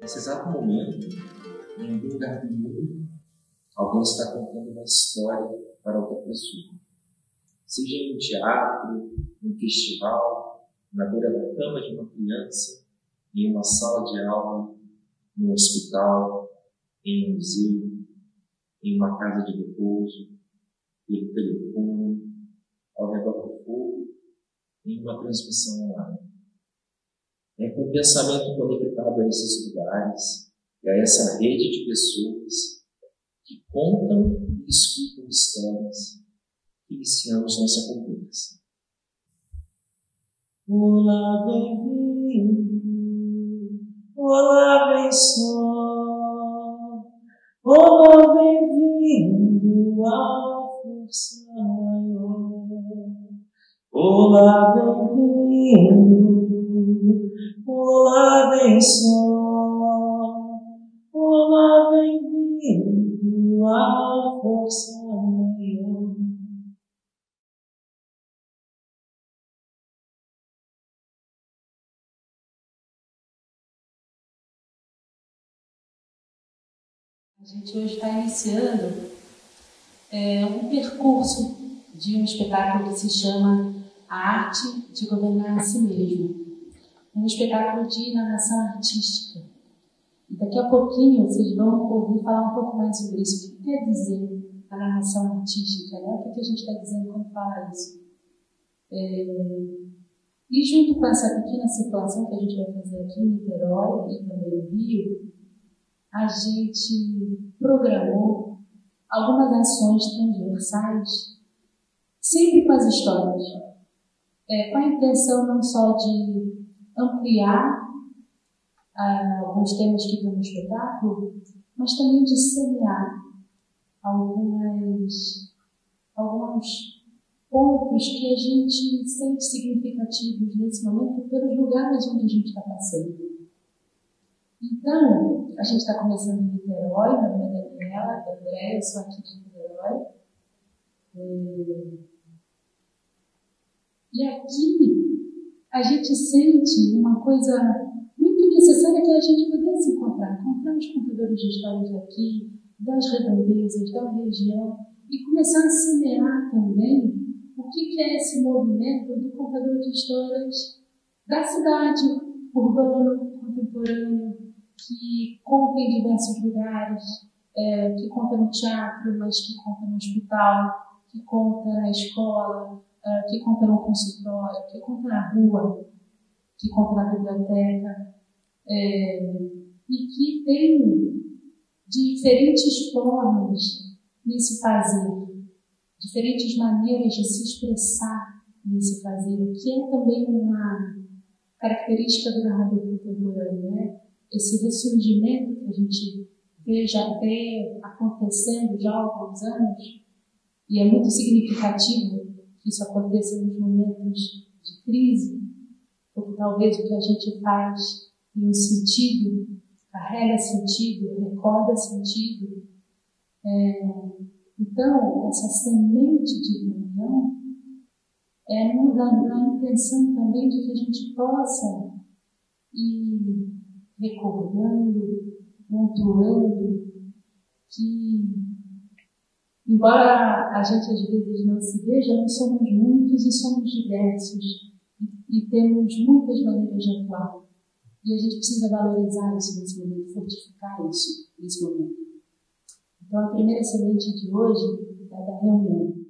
Nesse exato momento, em algum lugar do mundo, alguém está contando uma história para outra pessoa. Seja em um teatro, em um festival, na beira da cama de uma criança, em uma sala de aula, num hospital, em um museu, em uma casa de repouso, pelo telefone, ao redor do fogo, em uma transmissão online. É com o pensamento conectado a esses lugares e a essa rede de pessoas que contam e escutam histórias que iniciamos nossa conversa. Olá, bem-vindo, olá, bem só, olá, bem-vindo à força maior, olá, bem-vindo, olá, bem só, olá, bem-vindo à força maior. A gente hoje está iniciando um percurso de um espetáculo que se chama A Arte de Governar a Si Mesmo. É um espetáculo de narração artística. E daqui a pouquinho vocês vão ouvir falar um pouco mais sobre isso. O que quer dizer a narração artística? Né? O que a gente está dizendo quando fala isso? E junto com essa pequena circulação que a gente vai fazer aqui em Niterói e também no Rio, a gente programou algumas ações transversais, sempre com as histórias, com a intenção não só de ampliar alguns temas que estão no espetáculo, mas também de semear alguns pontos que a gente sente significativos nesse momento pelos lugares onde a gente está passando. Então, a gente está começando em Niterói, meu nome é Daniela, André, eu sou aqui de Niterói. E aqui a gente sente uma coisa muito necessária, que é a gente poder se encontrar os contadores de histórias aqui, das redondezas, da região, e começar a semear também o que é esse movimento do contador de histórias da cidade, urbano, contemporâneo, que conta em diversos lugares, que conta no teatro, mas que conta no hospital, que conta na escola, que conta no consultório, que conta na rua, que conta na biblioteca, e que tem diferentes formas nesse fazer, diferentes maneiras de se expressar nesse fazer, que é também uma característica do narrador contemporâneo, né? Esse ressurgimento que a gente vê acontecendo já há alguns anos, e é muito significativo que isso aconteça nos momentos de crise, porque talvez o que a gente faz tem um sentido, carrega sentido, recorda sentido. Então, essa semente de reunião é na intenção também de que a gente possa ir recordando, pontuando, que, embora a gente às vezes não se veja, nós somos muitos e somos diversos, e temos muitas maneiras de atuar. E a gente precisa valorizar isso nesse momento, fortificar isso nesse momento. Então, a primeira semente de hoje é da reunião.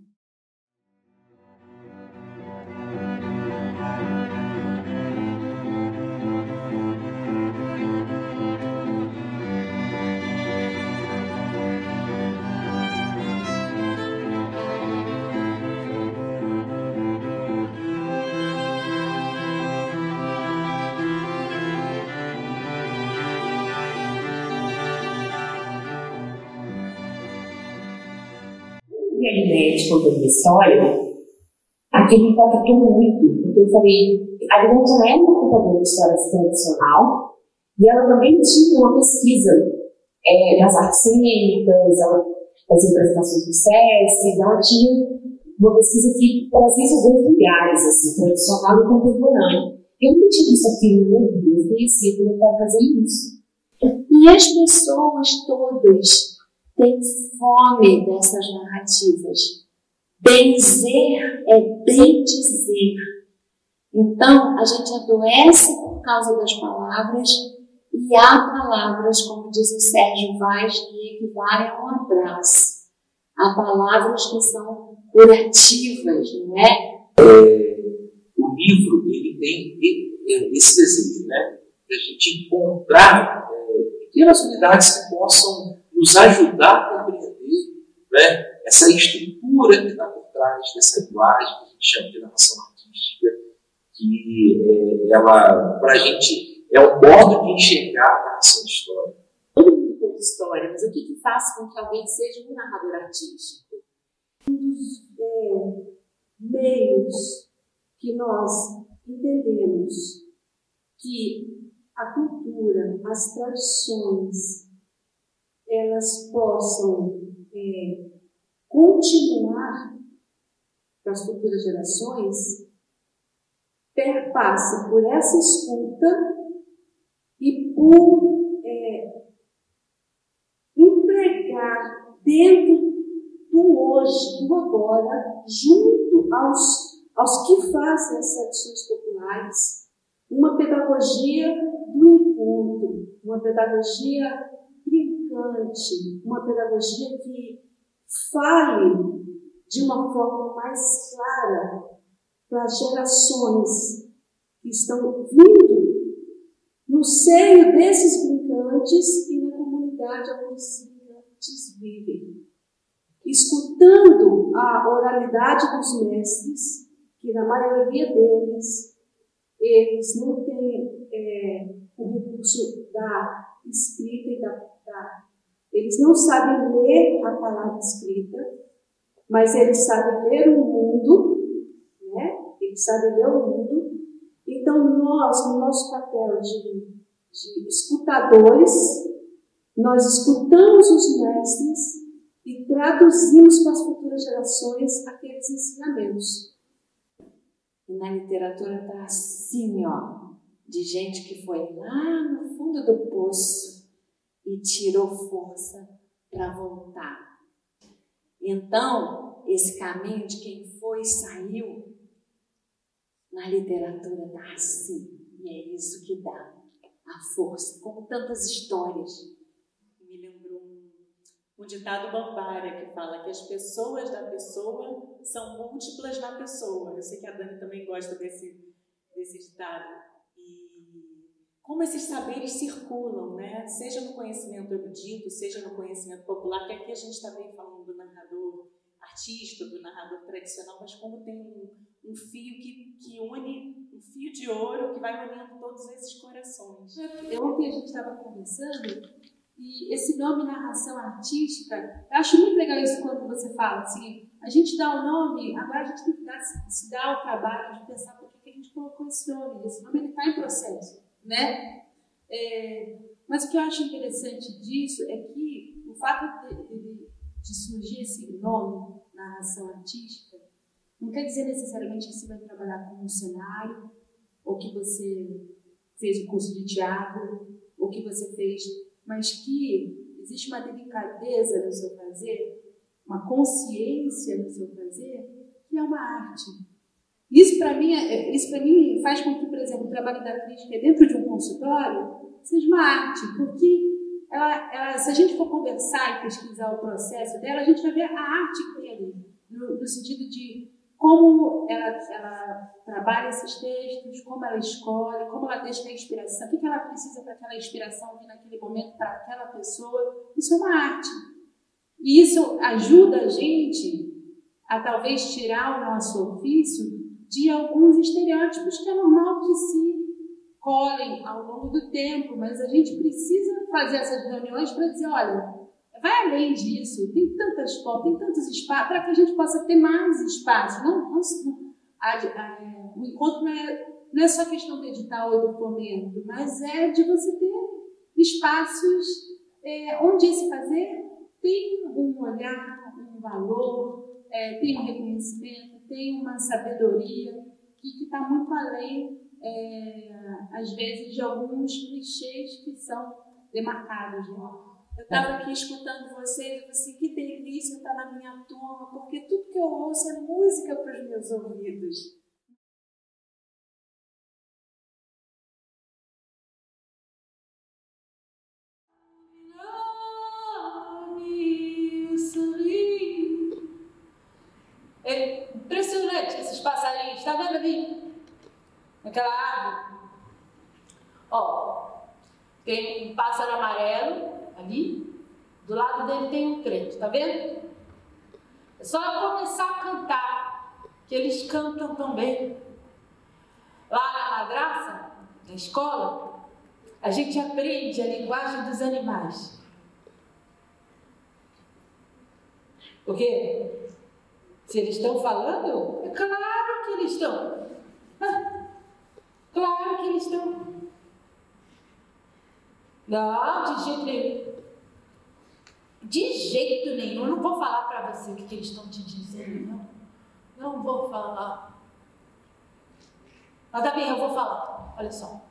E a ideia de contando uma história, aquilo me impactou muito, porque eu falei, a Ivete já era uma contadora de histórias tradicional, e ela também tinha uma pesquisa das artes cênicas, ela fazia apresentações do SESC, ela tinha uma pesquisa que trazia esses dois lugares, assim, tradicional e contemporâneo. Eu nunca tinha visto aquilo na minha vida, eu conhecia que eu estava fazendo isso. E as pessoas todas têm fome dessas narrativas. Benzer é bem dizer. Então, a gente adoece por causa das palavras, e há palavras, como diz o Sérgio Vaz, que equivalem a um abraço. Há palavras que são curativas, não é? O livro, ele tem esse desejo, né? De a gente encontrar pequenas unidades que possam nos ajudar a compreender, né, essa estrutura que está por trás dessa linguagem que a gente chama de narração artística, que ela, para a gente, é um modo de enxergar a narração de história. Todo mundo conta história, mas o que faz com que alguém seja um narrador artístico? Um dos meios que nós entendemos que a cultura, as tradições, elas possam continuar para as futuras gerações, perpassa por essa escuta e por empregar dentro do hoje, do agora, junto aos que fazem as tradições populares, uma pedagogia do encontro, uma pedagogia brincante, uma pedagogia que fale de uma forma mais clara para as gerações que estão vindo no seio desses brincantes e na comunidade onde esses brincantes vivem. Escutando a oralidade dos mestres, que na maioria deles, eles não têm o recurso da escrita e eles não sabem ler a palavra escrita, mas eles sabem ler o mundo, né? Eles sabem ler o mundo. Então nós, no nosso papel de escutadores, nós escutamos os mestres e traduzimos para as futuras gerações aqueles ensinamentos. E na literatura está assim, ó, de gente que foi lá no fundo do poço e tirou força para voltar. Então, esse caminho de quem foi e saiu, na literatura está assim. E é isso que dá a força, como tantas histórias. Me lembrou um ditado Bambara que fala que as pessoas da pessoa são múltiplas na pessoa. Eu sei que a Dani também gosta desse ditado. Como esses saberes circulam, né? Seja no conhecimento erudito, seja no conhecimento popular, que aqui a gente está bem falando do narrador artista, do narrador tradicional, mas como tem um fio que une, um fio de ouro que vai unindo todos esses corações. Ontem a gente estava conversando e esse nome narração artística, eu acho muito legal isso quando você fala assim, a gente dá o nome, agora a gente tem que se dar o trabalho de pensar por que a gente colocou esse nome ele está em processo. Né? Mas o que eu acho interessante disso é que o fato de surgir esse nome, narração artística, não quer dizer necessariamente que você vai trabalhar com um cenário, ou que você fez o curso de teatro, ou que você fez, mas que existe uma delicadeza no seu fazer, uma consciência no seu fazer, que é uma arte. Isso para mim faz com que, por exemplo, o trabalho da crítica dentro de um consultório seja uma arte, porque se a gente for conversar e pesquisar o processo dela, a gente vai ver a arte que tem ali, no sentido de como ela trabalha esses textos, como ela escolhe, como ela deixa a inspiração, o que ela precisa para aquela inspiração vir naquele momento para aquela pessoa. Isso é uma arte. E isso ajuda a gente a talvez tirar o nosso ofício de alguns estereótipos que é normal que se colhem ao longo do tempo, mas a gente precisa fazer essas reuniões para dizer, olha, vai além disso, tem tantas formas, tem tantos espaços, para que a gente possa ter mais espaço. O encontro não é só questão do edital ou do fomento, mas é de você ter espaços onde esse fazer tem um olhar, um valor, tem um reconhecimento, tem uma sabedoria que está muito além, às vezes, de alguns clichês que são demarcados, né? Eu estava aqui escutando vocês e falei assim, que delícia estar na minha turma, porque tudo que eu ouço é música para os meus ouvidos. É impressionante esses passarinhos, está vendo ali? Naquela árvore. Ó, tem um pássaro amarelo ali, do lado dele tem um preto, tá vendo? É só eu começar a cantar, que eles cantam também. Lá na madraça, na escola, a gente aprende a linguagem dos animais. Porque se eles estão falando, é claro que eles estão. Claro que eles estão. Não, de jeito nenhum. De jeito nenhum. Eu não vou falar para você o que eles estão te dizendo, não. Não vou falar. Mas tá bem, eu vou falar. Olha só.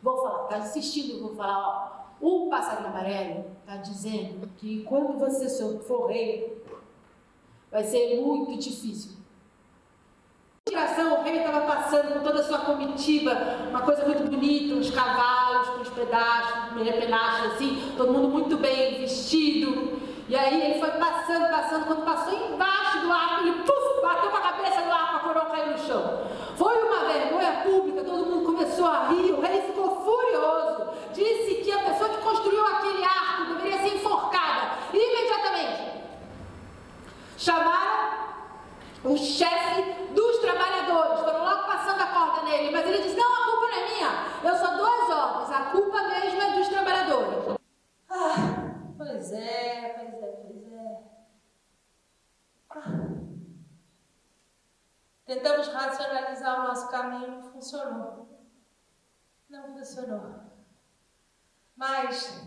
Vou falar. Tá insistindo, eu vou falar. Ó, o passarinho amarelo tá dizendo que quando você for rei, vai ser muito difícil. O rei estava passando com toda a sua comitiva, uma coisa muito bonita, uns cavalos com os penachos assim, todo mundo muito bem vestido. E aí ele foi passando, quando passou embaixo do arco, ele bateu com a cabeça no arco, a coroa caiu no chão. Foi uma vergonha pública, todo mundo começou a rir, o rei ficou furioso, disse que a pessoa que construiu aquele arco deveria ser enforcada imediatamente. Chamaram o chefe dos trabalhadores, foram logo passando a corda nele, mas ele disse, não, a culpa não é minha, eu só dou as ordens, a culpa mesmo é dos trabalhadores. Pois é. Tentamos racionalizar o nosso caminho, não funcionou. Mas,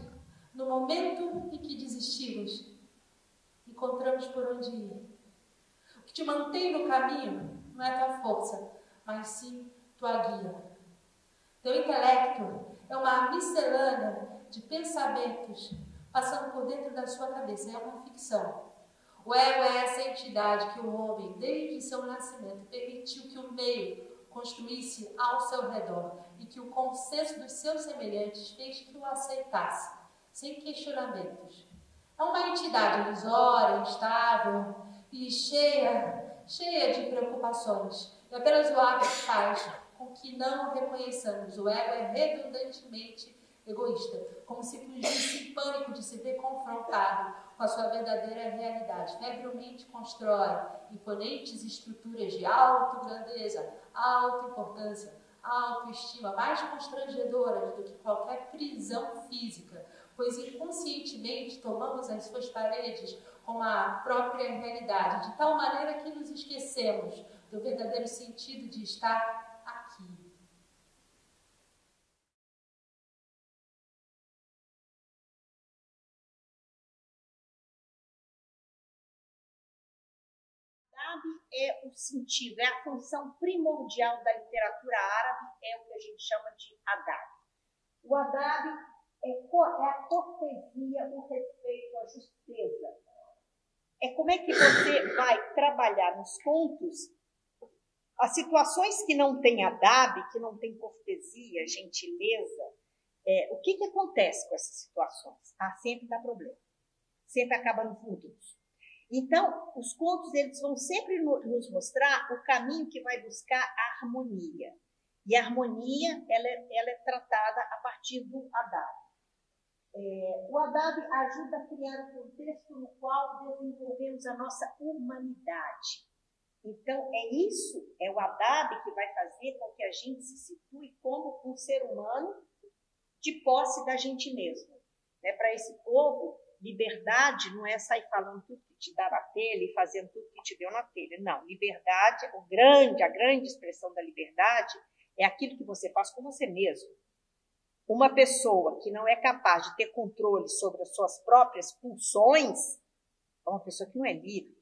no momento em que desistimos, encontramos por onde ir. O que te mantém no caminho não é tua força, mas sim tua guia. Teu intelecto é uma miscelânea de pensamentos passando por dentro da sua cabeça, é uma ficção. O ego é essa entidade que o homem, desde seu nascimento, permitiu que o meio construísse ao seu redor e que o consenso dos seus semelhantes fez que o aceitasse, sem questionamentos. É uma entidade ilusória, instável e cheia de preocupações. E apenas o hábito faz com que não o reconheçamos. O ego é redundantemente egoísta, como se fugisse em pânico de se ver confrontado com a sua verdadeira realidade. Febrilmente constrói imponentes estruturas de autograndeza, autoimportância, autoestima, mais constrangedoras do que qualquer prisão física, pois inconscientemente tomamos as suas paredes como a própria realidade, de tal maneira que nos esquecemos do verdadeiro sentido de estar aqui. É o sentido, é a função primordial da literatura árabe, é o que a gente chama de adab. O adab é a cortesia, o respeito, a justeza. É como é que você vai trabalhar nos contos as situações que não tem adab, que não tem cortesia, gentileza. O que acontece com essas situações? Sempre dá problema, sempre acaba no fundo. Então, os contos eles vão sempre nos mostrar o caminho que vai buscar a harmonia. E a harmonia ela é tratada a partir do adab. O adab ajuda a criar um contexto no qual desenvolvemos a nossa humanidade. Então, é o adab que vai fazer com que a gente se situe como um ser humano de posse da gente mesmo. Para esse povo, liberdade não é sair falando tudo que te dá na telha e fazendo tudo que te deu na telha. Não, liberdade, a grande expressão da liberdade é aquilo que você faz com você mesmo. Uma pessoa que não é capaz de ter controle sobre as suas próprias pulsões é uma pessoa que não é livre.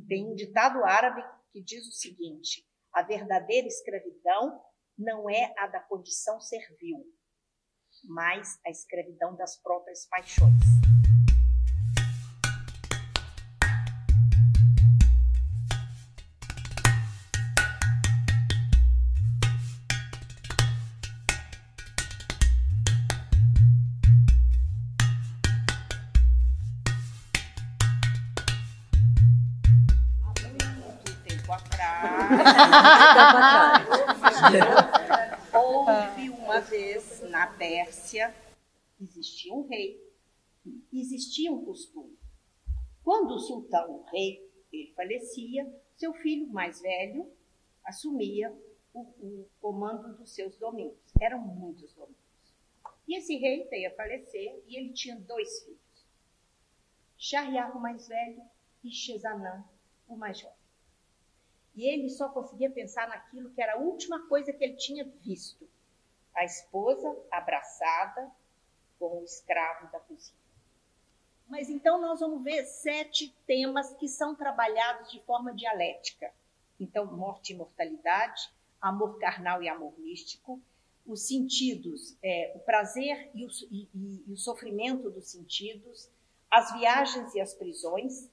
Tem um ditado árabe que diz o seguinte: a verdadeira escravidão não é a da condição servil. mas a escravidão das próprias paixões. Houve uma vez na Pérsia, existia um rei, existia um costume. Quando o sultão, o rei, ele falecia, seu filho mais velho assumia o comando dos seus domínios. Eram muitos domínios. E esse rei veio a falecer e ele tinha 2 filhos. Shahriar, o mais velho, e Shahzanam, o mais jovem. E ele só conseguia pensar naquilo que era a última coisa que ele tinha visto. A esposa abraçada com o escravo da cozinha. Mas então nós vamos ver 7 temas que são trabalhados de forma dialética. Então, morte e imortalidade, amor carnal e amor místico, os sentidos, o prazer e o sofrimento dos sentidos, as viagens e as prisões,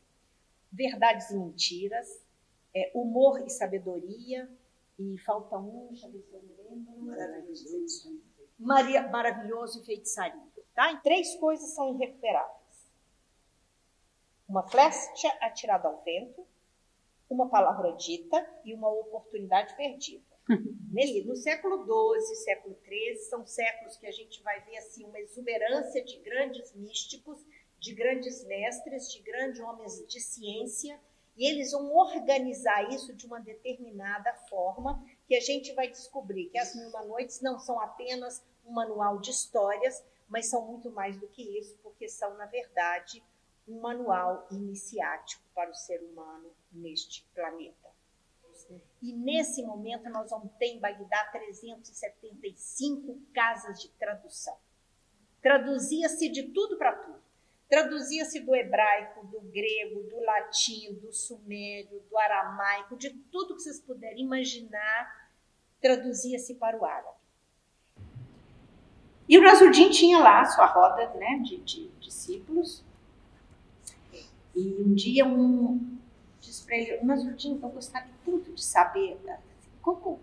verdades e mentiras, humor e sabedoria, e falta um, deixa eu ver se eu me lembro. Maravilhoso e feitiçaria. Tá? E 3 coisas são irrecuperáveis. Uma flecha atirada ao vento, uma palavra dita e uma oportunidade perdida. No século XII, século XIII, são séculos que a gente vai ver assim, uma exuberância de grandes místicos, de grandes mestres, de grandes homens de ciência, e eles vão organizar isso de uma determinada forma que a gente vai descobrir que as 1001 Noites não são apenas um manual de histórias, mas são muito mais do que isso, porque são, na verdade, um manual iniciático para o ser humano neste planeta. E nesse momento nós vamos ter em Bagdá 375 casas de tradução. Traduzia-se de tudo para tudo. Traduzia-se do hebraico, do grego, do latim, do sumério, do aramaico, de tudo que vocês puderem imaginar, traduzia-se para o árabe. E o Nasruddin tinha lá a sua roda, né, de discípulos. E um dia disse para ele: Nasruddin, eu gostaria tanto de saber como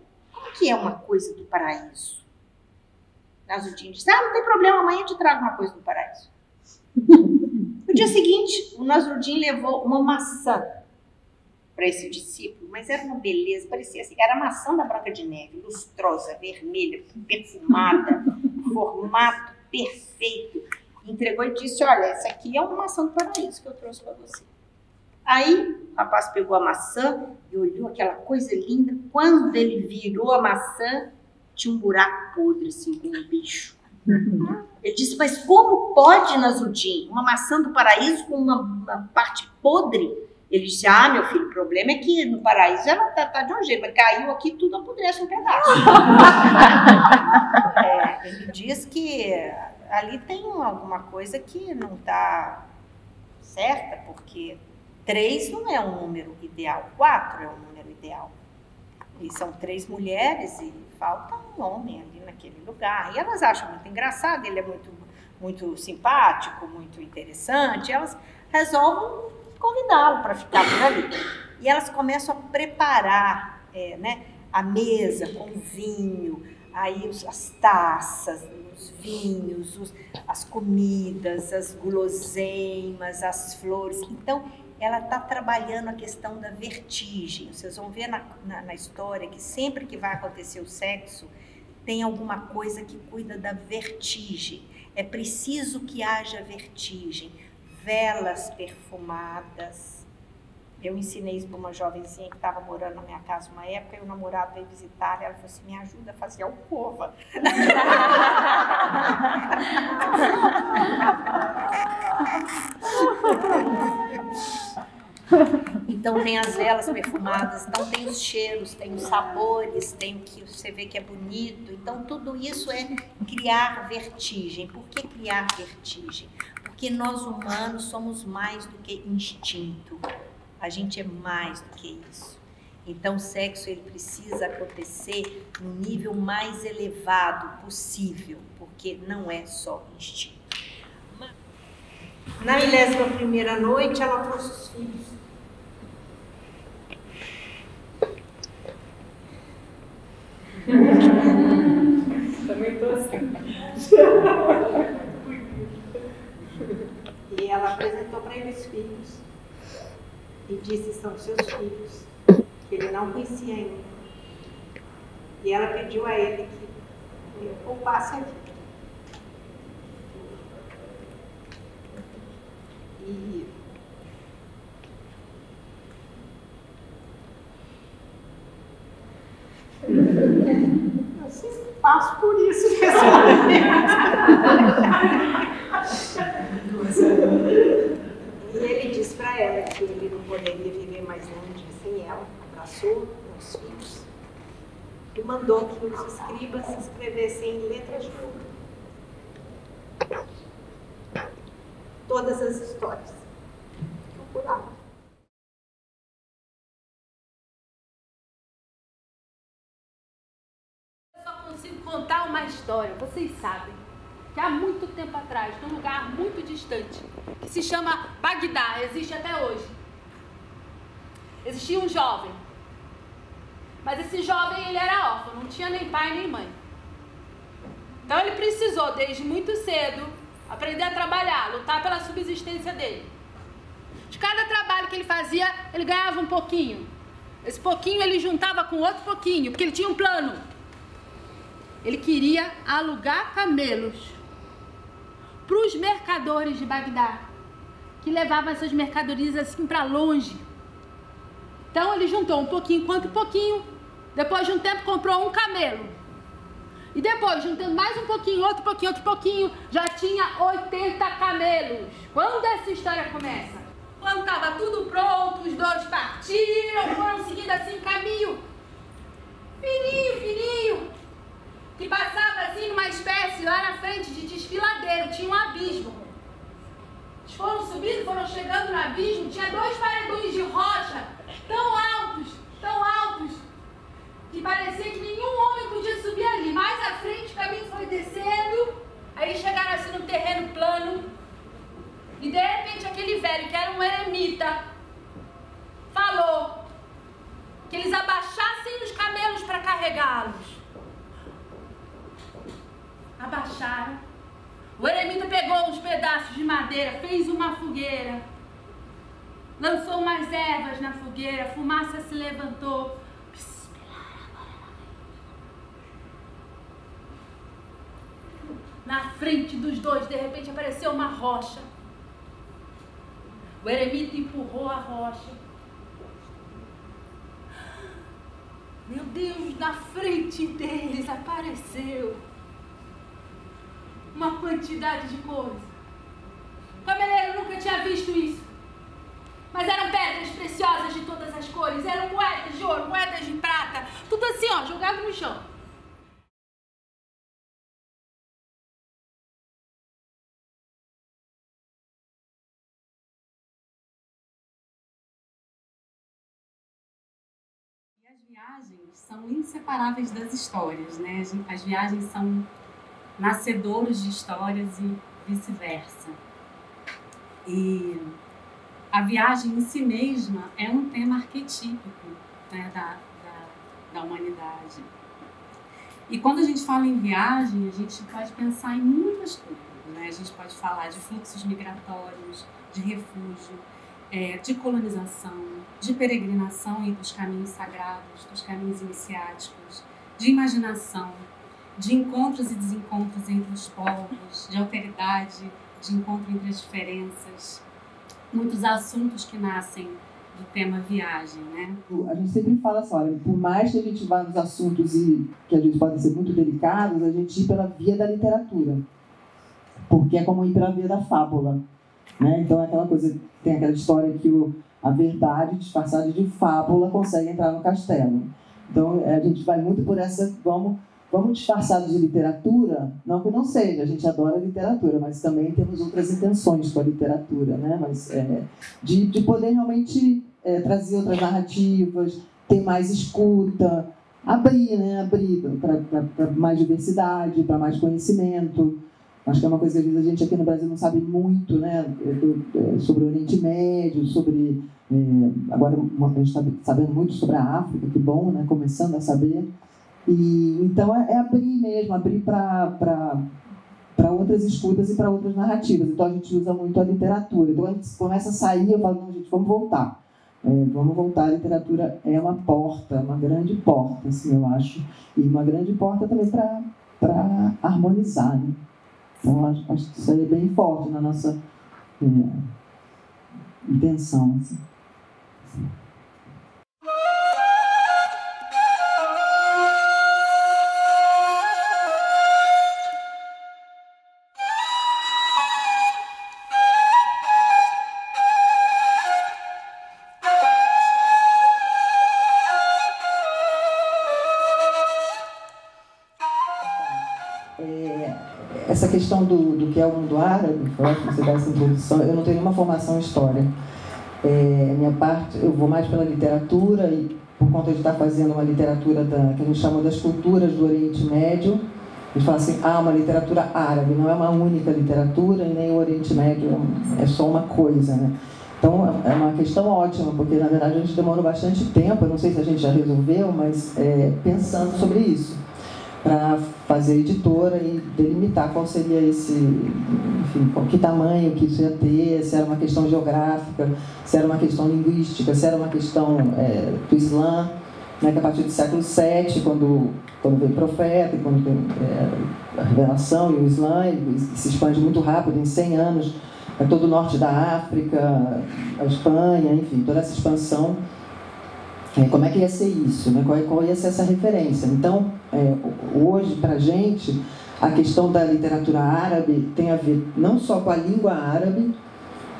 que é uma coisa do paraíso. Nasruddin disse: não tem problema, amanhã eu te trago uma coisa do paraíso. No dia seguinte, o Nasruddin levou uma maçã para esse discípulo, mas era uma beleza, parecia assim, era a maçã da Branca de Neve, lustrosa, vermelha, perfumada, formato perfeito. Entregou e disse: olha, essa aqui é uma maçã do paraíso que eu trouxe para você. Aí o rapaz pegou a maçã e olhou aquela coisa linda. Quando ele virou a maçã, tinha um buraco podre, assim, com um bicho. Ele disse: mas como pode, Nasruddin, uma maçã do paraíso com uma parte podre? Ele disse: ah, meu filho, o problema é que no paraíso ela tá de um jeito, mas caiu aqui, tudo apodrece um pedaço. Ele diz que ali tem alguma coisa que não está certa, porque 3 não é um número ideal, 4 é um número ideal. E são 3 mulheres e falta um homem ali naquele lugar. E elas acham muito engraçado, ele é muito, muito simpático, muito interessante. Elas resolvem convidá-lo para ficar por ali. E elas começam a preparar a mesa com vinho, aí as taças, os vinhos, as comidas, as guloseimas, as flores. Então, ela está trabalhando a questão da vertigem. Vocês vão ver na história que sempre que vai acontecer o sexo, tem alguma coisa que cuida da vertigem. É preciso que haja vertigem. Velas perfumadas. Eu ensinei isso para uma jovenzinha que estava morando na minha casa uma época, e o namorado veio visitar, ela falou assim: me ajuda a fazer alcova. Então tem as velas perfumadas, então tem os cheiros, tem os sabores, tem o que você vê que é bonito. Então tudo isso é criar vertigem. Por que criar vertigem? Porque nós humanos somos mais do que instinto. A gente é mais do que isso. Então, o sexo ele precisa acontecer no nível mais elevado possível, porque não é só instinto. Na 11ª noite, ela trouxe os filhos. Também estou assim. E ela apresentou para ele os filhos e disse: são seus filhos, que ele não conhecia ainda. E ela pediu a ele que ele poupasse a vida. E eu sempre passo por isso nesse momento. E ele disse para ela que ele não poderia viver mais longe sem ela. Abraçou os filhos e mandou que os escribas escrevessem em letras de ouro todas as histórias que procuravam. Eu só consigo contar uma história, vocês sabem, que há muito tempo atrás, num lugar muito distante, que se chama Bagdá, existe até hoje. Existia um jovem, mas esse jovem ele era órfão, não tinha nem pai nem mãe. Então ele precisou, desde muito cedo, aprender a trabalhar, lutar pela subsistência dele. De cada trabalho que ele fazia, ele ganhava um pouquinho. Esse pouquinho ele juntava com outro pouquinho, porque ele tinha um plano. Ele queria alugar camelos para os mercadores de Bagdá, que levavam essas mercadorias assim para longe. Então ele juntou um pouquinho quanto pouquinho, depois de um tempo comprou um camelo. E depois, juntando mais um pouquinho, outro pouquinho, já tinha 80 camelos. Quando essa história começa? Quando estava tudo pronto, os dois partiram, foram seguindo assim caminho fininho, que passava assim numa espécie lá na frente de desfiladeiro, tinha um abismo. Eles foram subindo, foram chegando no abismo, tinha 2 paredões de rocha, tão altos, que parecia que nenhum homem podia subir ali. Mais à frente o caminho foi descendo, aí chegaram assim num terreno plano, e de repente aquele velho, que era um eremita, falou que eles abaixassem os camelos para carregá-los. Abaixaram. O eremita pegou uns pedaços de madeira, fez uma fogueira, lançou umas ervas na fogueira, a fumaça se levantou. Na frente dos dois, de repente, apareceu uma rocha. O eremita empurrou a rocha. Meu Deus, na frente deles apareceu uma quantidade de coisa. O cameleiro nunca tinha visto isso. Mas eram pedras preciosas de todas as cores. Eram moedas de ouro, moedas de prata. Tudo assim, ó, jogado no chão. As viagens são inseparáveis das histórias, né? As viagens são nascedouros de histórias e vice-versa. E a viagem em si mesma é um tema arquetípico, né, da humanidade. E quando a gente fala em viagem, a gente pode pensar em muitas coisas, né? A gente pode falar de fluxos migratórios, de refúgio, de colonização, de peregrinação entre os caminhos sagrados, dos caminhos iniciáticos, de imaginação, de encontros e desencontros entre os povos, de alteridade, de encontro entre as diferenças, muitos assuntos que nascem do tema viagem, né? A gente sempre fala assim, olha, por mais que a gente vá nos assuntos que às vezes podem ser muito delicados, a gente ir pela via da literatura, porque é como ir pela via da fábula, né? Então é aquela coisa, tem aquela história que a verdade disfarçada de fábula consegue entrar no castelo. Então a gente vai muito por essa, vamos disfarçados de literatura, não que não seja, a gente adora literatura, mas também temos outras intenções com a literatura, né? Mas de poder realmente trazer outras narrativas, ter mais escuta, abrir para mais diversidade, para mais conhecimento. Acho que é uma coisa que às vezes a gente aqui no Brasil não sabe muito, né, sobre o Oriente Médio, sobre... agora a gente está sabendo muito sobre a África, que bom, né, começando a saber. E, então é abrir mesmo, abrir para outras escutas e para outras narrativas. Então a gente usa muito a literatura. Então a gente começa a sair, eu falo, não, gente, vamos voltar. Vamos voltar, a literatura é uma porta, uma grande porta, assim, eu acho. E uma grande porta também para harmonizar, né? Então, acho que isso aí é bem forte na nossa intenção. Assim. Essa questão do que é o mundo árabe, você dá essa introdução, eu não tenho nenhuma formação em história. Minha parte, eu vou mais pela literatura, e por conta de estar fazendo uma literatura que a gente chama das culturas do Oriente Médio, a gente fala assim, uma literatura árabe, não é uma única literatura, e nem o Oriente Médio é só uma coisa, né? Então, é uma questão ótima, porque, na verdade, a gente demorou bastante tempo, eu não sei se a gente já resolveu, mas pensando sobre isso, para fazer editora e delimitar qual seria esse, enfim, que tamanho que isso ia ter, se era uma questão geográfica, se era uma questão linguística, se era uma questão do Islã, né, que a partir do século VII, quando veio o profeta, e quando tem a revelação e o Islã, ele se expande muito rápido, em 100 anos, todo o norte da África, a Espanha, enfim, toda essa expansão. Como é que ia ser isso, né? Qual ia ser essa referência? Então, hoje, para a gente, a questão da literatura árabe tem a ver não só com a língua árabe,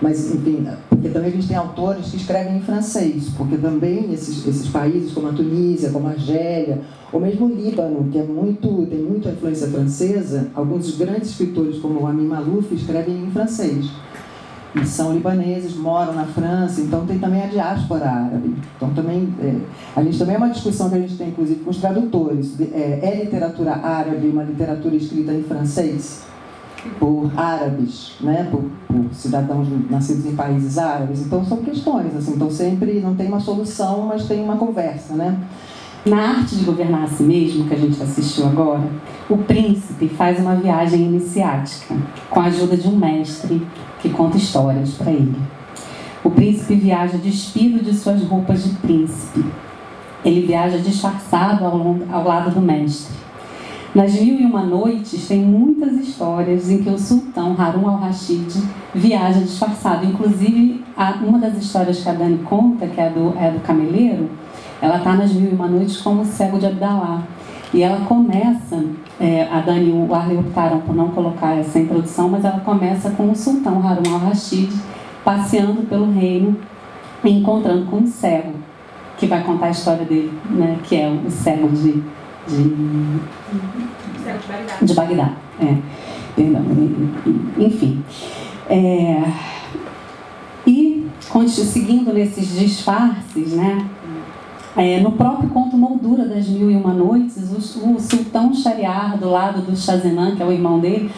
mas, enfim, porque também a gente tem autores que escrevem em francês, porque também esses países como a Tunísia, como a Argélia, ou mesmo o Líbano, que tem muita influência francesa, alguns grandes escritores como o Amin Maalouf escrevem em francês. E são libaneses, moram na França, então tem também a diáspora árabe. Então também, a gente também é uma discussão que a gente tem, inclusive, com os tradutores. É literatura árabe uma literatura escrita em francês? Por árabes, né? por cidadãos nascidos em países árabes. Então são questões, assim, então sempre não tem uma solução, mas tem uma conversa, né? Na Arte de Governar a Si Mesmo, que a gente assistiu agora, o príncipe faz uma viagem iniciática, com a ajuda de um mestre que conta histórias para ele. O príncipe viaja despido de suas roupas de príncipe. Ele viaja disfarçado ao lado do mestre. Nas 1001 Noites, tem muitas histórias em que o sultão Harun al-Rashid viaja disfarçado. Inclusive, uma das histórias que a Dani conta, que é do cameleiro, ela está nas 1001 Noites como o cego de Abdalá. E ela começa, a Dani e o Arley optaram por não colocar essa introdução, mas ela começa com o sultão Harun al-Rashid passeando pelo reino e encontrando com um cego, que vai contar a história dele, né, que é o cego de Bagdá. Perdão. Enfim. E, seguindo nesses disfarces, né, no próprio conto Moldura das 1001 Noites, o sultão Shahriar, do lado do Shahzenan, que é o irmão dele,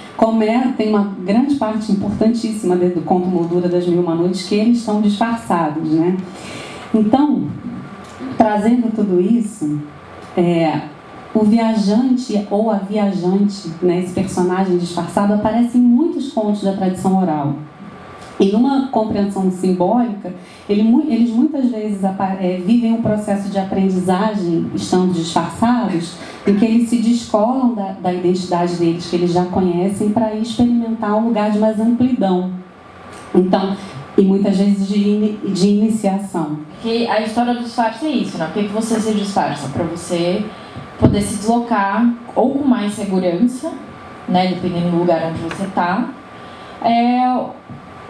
tem uma grande parte importantíssima do conto Moldura das 1001 Noites, que eles estão disfarçados, né? Então, trazendo tudo isso, o viajante ou a viajante, né, esse personagem disfarçado, aparece em muitos contos da tradição oral. E numa compreensão simbólica, eles muitas vezes vivem um processo de aprendizagem, estando disfarçados, em que eles se descolam da identidade deles, que eles já conhecem, para ir experimentar um lugar de mais amplidão. Então, e muitas vezes de iniciação. Porque a história do disfarce é isso, né? Por que você se disfarça? Para você poder se deslocar ou com mais segurança, né? Dependendo do lugar onde você está.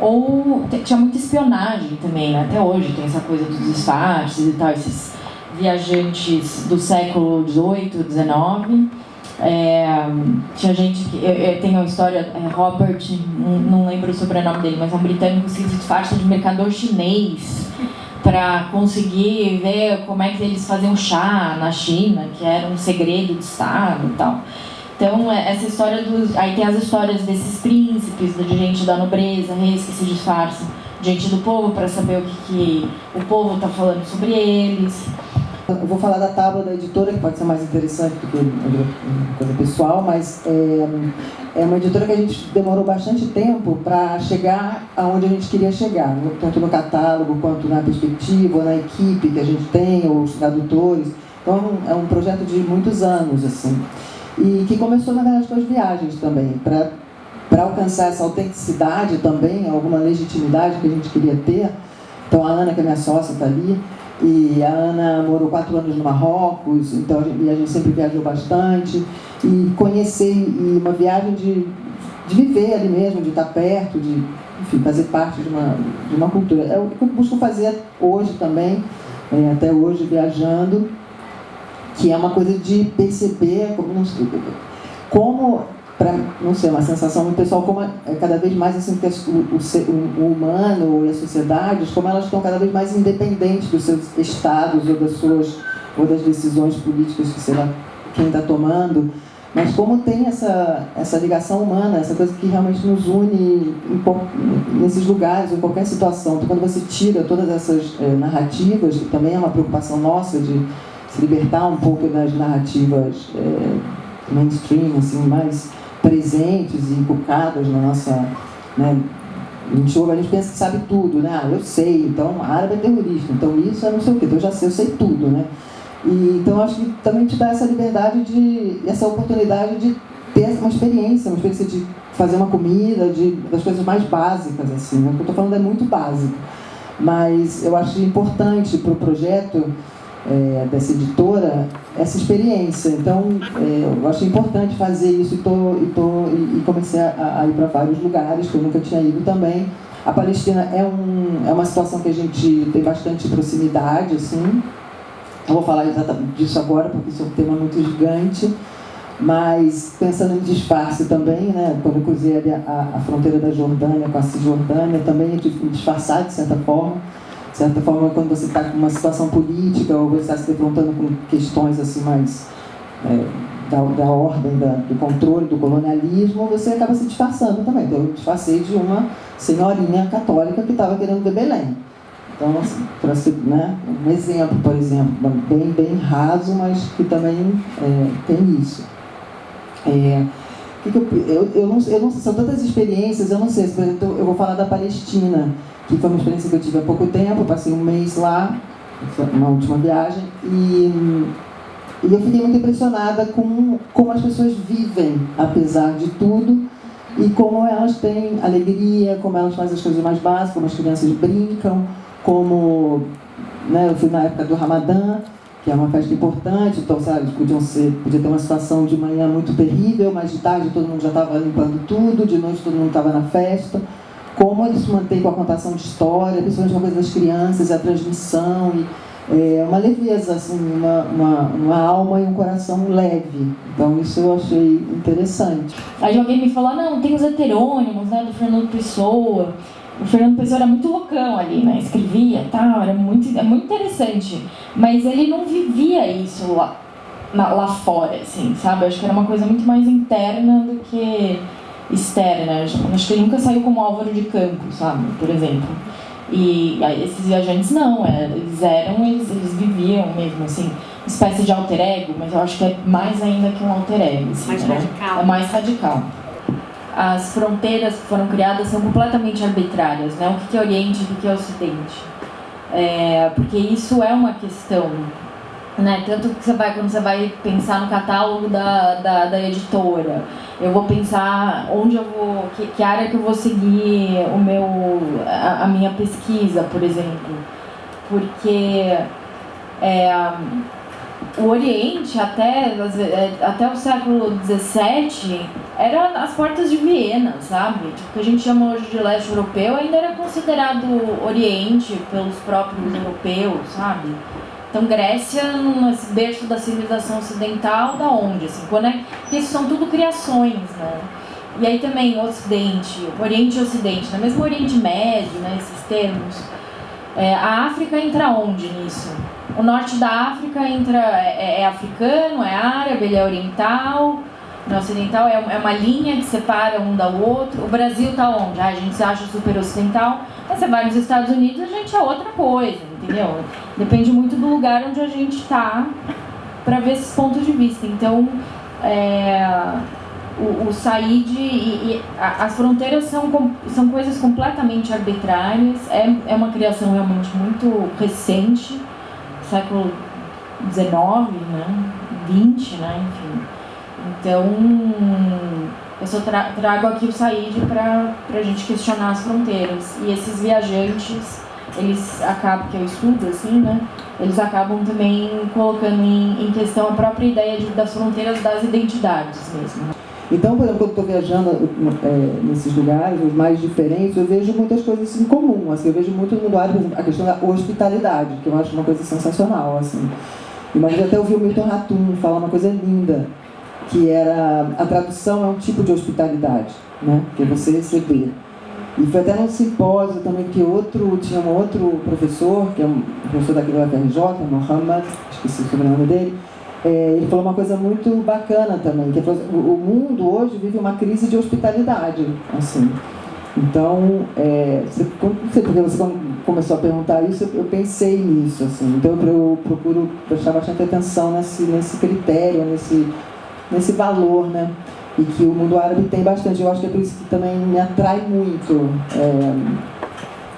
Ou tinha muita espionagem também, né? Até hoje tem essa coisa dos disfarces e tal, esses viajantes do século XVIII, XIX. Tinha gente que... tem uma história, Robert, não lembro o sobrenome dele, mas é um britânico que se disfarça de mercador chinês para conseguir ver como é que eles faziam chá na China, que era um segredo de Estado e tal. Então, essa história dos... Aí tem as histórias desses príncipes, de gente da nobreza, reis que se disfarçam, gente do povo, para saber o que o povo está falando sobre eles. Eu vou falar da tábua da editora, que pode ser mais interessante do que uma coisa pessoal, mas é uma editora que a gente demorou bastante tempo para chegar aonde a gente queria chegar, tanto no catálogo quanto na perspectiva, ou na equipe que a gente tem, ou os tradutores. Então é um projeto de muitos anos, assim, e que começou, na verdade, com as viagens também, para alcançar essa autenticidade também, alguma legitimidade que a gente queria ter. Então a Ana, que é minha sócia, está ali. E a Ana morou 4 anos no Marrocos, então a gente sempre viajou bastante. E conhecer, e uma viagem de viver ali mesmo, de estar perto, de, enfim, fazer parte de uma cultura. É o que eu busco fazer hoje também, até hoje viajando, que é uma coisa de perceber como para, não sei, uma sensação muito pessoal, como cada vez mais assim, que o humano e as sociedades, como elas estão cada vez mais independentes dos seus estados ou das decisões políticas que, sei lá, quem está tomando, mas como tem essa ligação humana, essa coisa que realmente nos une nesses lugares, em qualquer situação. Então, quando você tira todas essas narrativas, que também é uma preocupação nossa de se libertar um pouco das narrativas mainstream, assim, mais presentes e inculcadas na nossa, né, a gente pensa que sabe tudo, né? Eu sei, então árabe é terrorista, então isso é não sei o quê, então eu sei tudo, né? E então acho que também te dá essa liberdade essa oportunidade de ter uma experiência de fazer uma comida, das coisas mais básicas, assim, né? O que eu estou falando é muito básico, mas eu acho importante para o projeto dessa editora essa experiência. Então eu acho importante fazer isso e comecei a ir para vários lugares que eu nunca tinha ido também. A Palestina é uma situação que a gente tem bastante proximidade, assim. Não vou falar exatamente disso agora porque isso é um tema muito gigante, mas pensando em disfarce também, né? Quando eu cruzei ali a fronteira da Jordânia com a Cisjordânia, também eu tive que me disfarçar de certa forma. De certa forma, quando você está com uma situação política ou você está se defrontando com questões assim mais da ordem, do controle, do colonialismo, você acaba se disfarçando também. Então, eu disfarcei de uma senhorinha católica que estava querendo ver Belém. Então, assim, para ser, né, um exemplo, por exemplo, bem raso, mas que também tem isso. Eu não sei, são tantas experiências, eu não sei, por exemplo, eu vou falar da Palestina, que foi uma experiência que eu tive há pouco tempo, eu passei um mês lá, na última viagem, e eu fiquei muito impressionada com como as pessoas vivem, apesar de tudo, e como elas têm alegria, como elas fazem as coisas mais básicas, como as crianças brincam, como, né, eu fui na época do Ramadã, que é uma festa importante, então, sabe, podia ter uma situação de manhã muito terrível, mas de tarde todo mundo já estava limpando tudo, de noite todo mundo estava na festa. Como eles se mantêm com a contação de história, principalmente com a coisa das crianças, a transmissão, e uma leveza, assim, uma alma e um coração leve. Então isso eu achei interessante. Aí alguém me falou, não, tem os heterônimos, né, do Fernando Pessoa. O Fernando Pessoa era muito loucão ali, né? Escrevia e tal, é muito interessante. Mas ele não vivia isso lá fora, assim, sabe? Eu acho que era uma coisa muito mais interna do que externa. Acho que ele nunca saiu como Álvaro de Campos, sabe? Por exemplo. E aí, esses viajantes não, eles viviam mesmo, assim, uma espécie de alter ego, mas eu acho que é mais ainda que um alter ego. Assim, mais radical. É mais radical. As fronteiras que foram criadas são completamente arbitrárias, né? O que é Oriente e o que é Ocidente. Porque isso é uma questão, né? Tanto que quando você vai pensar no catálogo da editora, eu vou pensar onde eu vou, que área que eu vou seguir a minha pesquisa, por exemplo. Porque o Oriente, até o século XVII, era as portas de Viena, sabe? O que a gente chama hoje de leste europeu ainda era considerado Oriente pelos próprios europeus, sabe? Então, Grécia, nesse berço da civilização ocidental, da onde? Assim, porque isso são tudo criações, né? E aí também o Ocidente, Oriente e Ocidente, né? Mesmo o Oriente Médio, né? Esses termos. A África entra onde nisso? O norte da África entra, é africano, é árabe, ele é oriental, no ocidental é uma linha que separa um do outro. O Brasil está onde? A gente se acha super ocidental, mas você vai nos Estados Unidos, a gente é outra coisa, entendeu? Depende muito do lugar onde a gente está para ver esses pontos de vista. Então, o Said e as fronteiras são coisas completamente arbitrárias. É uma criação realmente muito recente, século XIX, né? 20, né? Enfim. Então, eu só trago aqui o Said para a gente questionar as fronteiras. E esses viajantes, eles acabam, que eu estudo assim, né? Eles acabam também colocando em questão a própria ideia das fronteiras das identidades mesmo. Então, por exemplo, quando eu estou viajando nesses lugares, os mais diferentes, eu vejo muitas coisas em comum. Assim, eu vejo muito no mundo árabe a questão da hospitalidade, que eu acho uma coisa sensacional. Assim. Imagina até ouvir o Milton Ratum falar uma coisa linda, que era a tradução é um tipo de hospitalidade, né? Que é você receber. E foi até num simpósio também que tinha um outro professor, que é um professor daqui do FRJ, Mohamed, esqueci o sobrenome dele. Ele falou uma coisa muito bacana também, que o mundo hoje vive uma crise de hospitalidade, assim. Então, não sei porque você começou a perguntar isso, eu pensei nisso, assim. Então eu procuro prestar bastante atenção nesse critério, nesse valor, né? E que o mundo árabe tem bastante. Eu acho que é por isso que também me atrai muito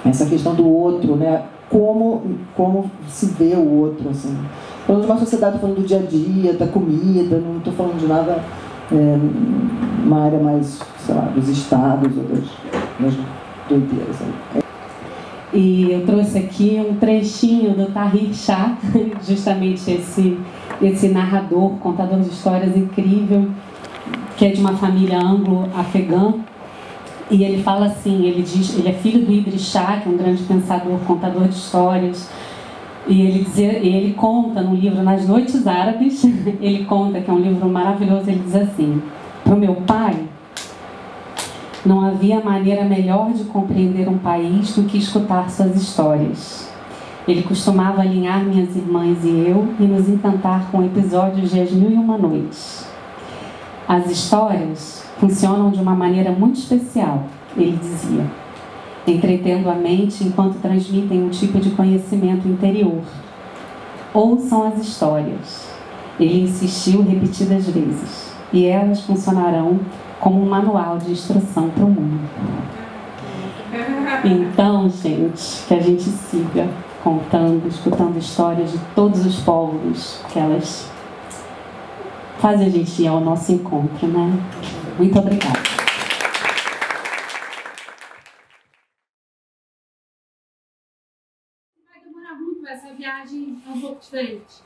essa questão do outro, né? Como se vê o outro, assim. Falando de uma sociedade, falando do dia a dia, da comida, não estou falando de nada, uma área mais, sei lá, dos estados ou das doideiras. E eu trouxe aqui um trechinho do Tahir Shah, justamente esse narrador, contador de histórias incrível, que é de uma família anglo-afegã. E ele fala assim, ele é filho do Idris Shah, que é um grande pensador, contador de histórias. E ele conta no livro Nas Noites Árabes, ele conta, que é um livro maravilhoso, ele diz assim: para o meu pai, não havia maneira melhor de compreender um país do que escutar suas histórias. Ele costumava alinhar minhas irmãs e eu e nos encantar com episódios de As Mil e Uma Noites. As histórias funcionam de uma maneira muito especial, ele dizia, entretendo a mente enquanto transmitem um tipo de conhecimento interior. Ouçam as histórias. Ele insistiu repetidas vezes, e elas funcionarão como um manual de instrução para o mundo. Então, gente, que a gente siga contando, escutando histórias de todos os povos, que elas fazem a gente ir ao nosso encontro, né? Muito obrigada. Vai demorar muito, essa viagem é um pouco diferente.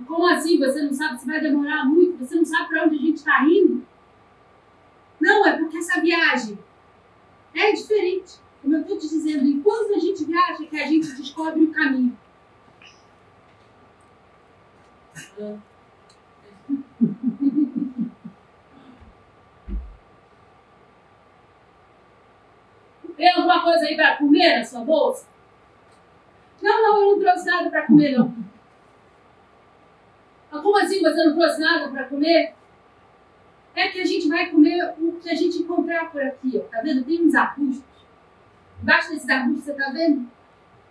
Como assim? Você não sabe se vai demorar muito? Você não sabe para onde a gente está indo? Não, é porque essa viagem é diferente. Como eu estou te dizendo, enquanto a gente viaja, que a gente descobre o caminho. Tem alguma coisa aí para comer na sua bolsa? Não, eu não trouxe nada para comer, não. Mas como assim você não trouxe nada para comer? É que a gente vai comer o que a gente encontrar por aqui, ó. Tá vendo? Tem uns arbustos. Embaixo desses arbustos, você tá vendo?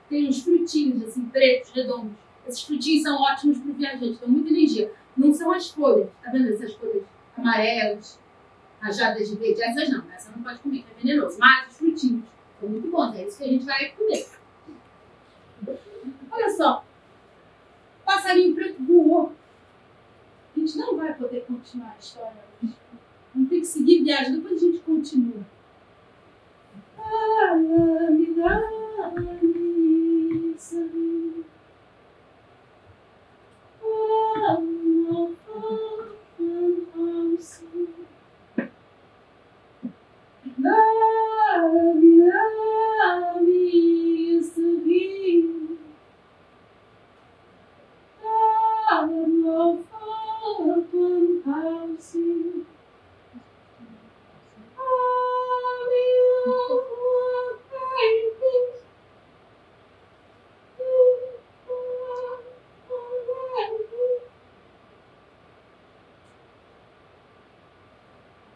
Tem uns frutinhos, assim, pretos, redondos. Esses frutinhos são ótimos para o viajante, dão muita energia. Não são as folhas, tá vendo essas folhas amarelas, rajadas de verde? Essas não, essa não pode comer, que é venenoso. Mas os frutinhos são muito bons, é isso que a gente vai comer. Olha só, passarinho preto voou. A gente não vai poder continuar a história hoje. Vamos ter que seguir viagem, depois a gente continua.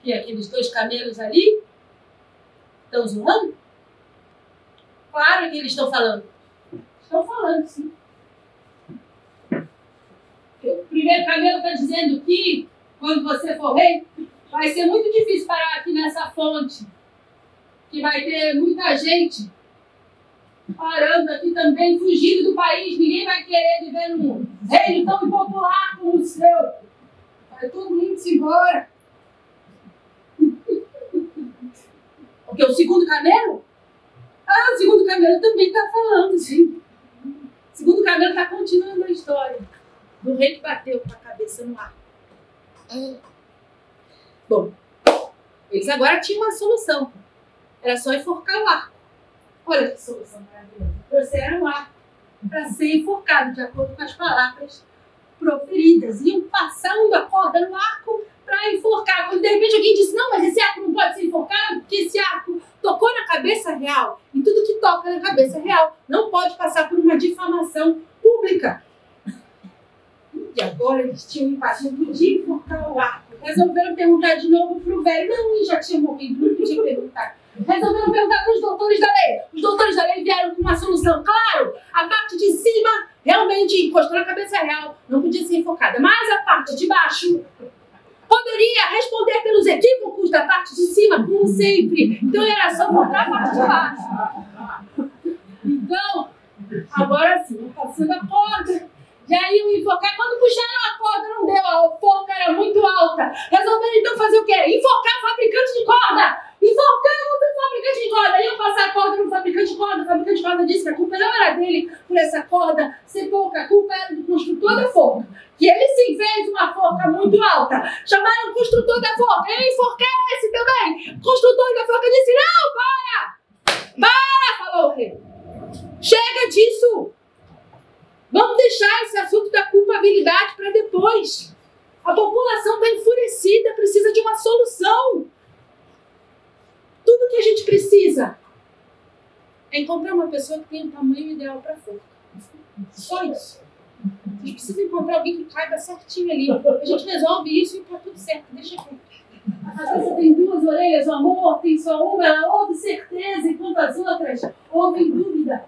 E aqueles 2 camelos ali estão zoando? Claro que eles estão falando. Estão falando, sim. O primeiro camelo está dizendo que, quando você for rei, vai ser muito difícil parar aqui nessa fonte. Que vai ter muita gente parando aqui também, fugindo do país. Ninguém vai querer viver num reino tão impopular como o seu. Vai todo mundo se embora. Porque o segundo camelo? O segundo camelo também está falando, sim. O segundo camelo está continuando a história do rei que bateu com a cabeça no ar. Bom, eles agora tinham uma solução. Era só enforcar o arco. Olha que solução maravilhosa. Trouxeram o arco para ser enforcado, de acordo com as palavras proferidas. Iam passando a corda no arco para enforcar. Quando de repente alguém disse, não, mas esse arco não pode ser enforcado, porque esse arco tocou na cabeça real. E tudo que toca na cabeça real não pode passar por uma difamação pública. E agora eles tinham empate, não podia enforcar o arco. Resolveram perguntar de novo para o velho. Não, ele já tinha morrido, não podia perguntar. Resolveram perguntar para os doutores da lei. Os doutores da lei vieram com uma solução. Claro, a parte de cima realmente encostou na cabeça real, não podia ser enfocada. Mas a parte de baixo poderia responder pelos equívocos da parte de cima, como sempre. Então era só botar a parte de baixo. Então, agora sim, passando a corda, já iam enfocar. Quando puxaram a corda, não deu. A forca era muito alta. Resolveram então fazer o quê? Enforcar o fabricante de corda. Enforcamos o fabricante de corda. Iam passar a corda no fabricante de corda. O fabricante de corda disse que a culpa não era dele por essa corda ser pouca. A culpa era do construtor da forca. Que ele sim fez uma forca muito alta. Chamaram o construtor da forca. Eu enforquei esse também. O construtor da forca disse, não, para! Para, falou o rei. Chega disso. Vamos deixar esse assunto da culpabilidade para depois. A população está enfurecida, precisa de uma solução. Tudo que a gente precisa é encontrar uma pessoa que tenha o tamanho ideal para a forca. Só isso. A gente precisa encontrar alguém que caiba certinho ali. A gente resolve isso e está tudo certo. Deixa aqui. Às vezes você tem 2 orelhas, o amor tem só uma, ela ouve certeza, enquanto as outras ouvem dúvida.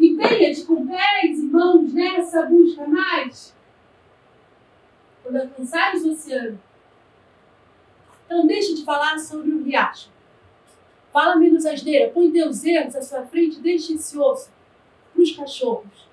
Empenha-te com pés e mãos nessa busca mais. Quando alcançares o oceano, então deixa de falar sobre o riacho. Fala menos asneira, põe teus erros à sua frente, deixa esse osso para os cachorros.